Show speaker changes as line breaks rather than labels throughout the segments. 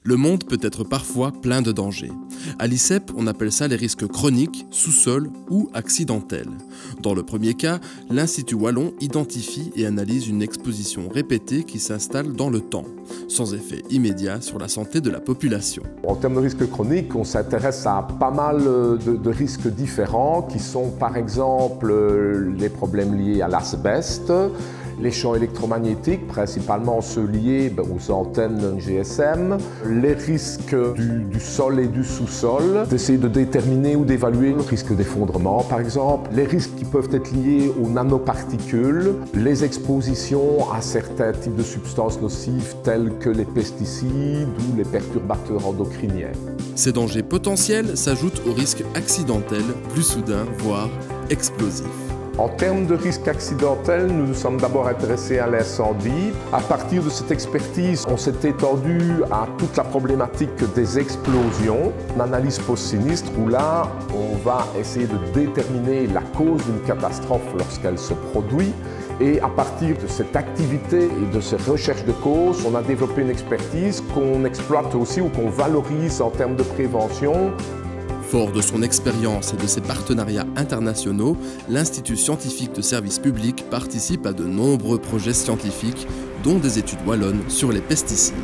Le monde peut être parfois plein de dangers. À l'ICEP, on appelle ça les risques chroniques, sous-sol ou accidentels. Dans le premier cas, l'Institut Wallon identifie et analyse une exposition répétée qui s'installe dans le temps, sans effet immédiat sur la santé de la population.
En termes de risques chroniques, on s'intéresse à pas mal de risques différents qui sont par exemple les problèmes liés à l'asbeste, les champs électromagnétiques, principalement ceux liés aux antennes GSM, les risques du sol et du sous-sol, d'essayer de déterminer ou d'évaluer le risque d'effondrement par exemple, les risques qui peuvent être liés aux nanoparticules, les expositions à certains types de substances nocives telles que les pesticides ou les perturbateurs endocriniens.
Ces dangers potentiels s'ajoutent aux risques accidentels, plus soudains, voire explosifs.
En termes de risque accidentel, nous nous sommes d'abord intéressés à l'incendie. À partir de cette expertise, on s'est étendu à toute la problématique des explosions, l'analyse post-sinistre, où là, on va essayer de déterminer la cause d'une catastrophe lorsqu'elle se produit. Et à partir de cette activité et de ces recherches de causes, on a développé une expertise qu'on exploite aussi ou qu'on valorise en termes de prévention.
Fort de son expérience et de ses partenariats internationaux, l'Institut scientifique de service public participe à de nombreux projets scientifiques, dont des études wallonnes sur les pesticides.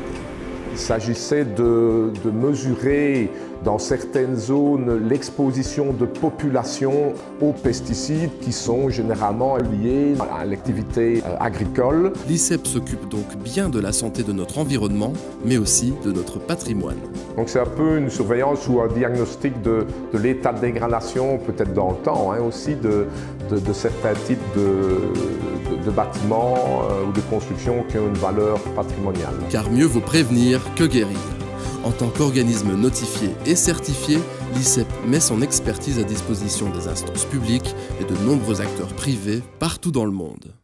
Il s'agissait de mesurer dans certaines zones l'exposition de populations aux pesticides qui sont généralement liés à l'activité agricole.
L'ICEP s'occupe donc bien de la santé de notre environnement, mais aussi de notre patrimoine.
Donc c'est un peu une surveillance ou un diagnostic de l'état de dégradation, peut-être dans le temps, aussi de certains types de bâtiments ou de constructions qui ont une valeur patrimoniale.
Car mieux vaut prévenir que guérir. En tant qu'organisme notifié et certifié, l'ICEP met son expertise à disposition des instances publiques et de nombreux acteurs privés partout dans le monde.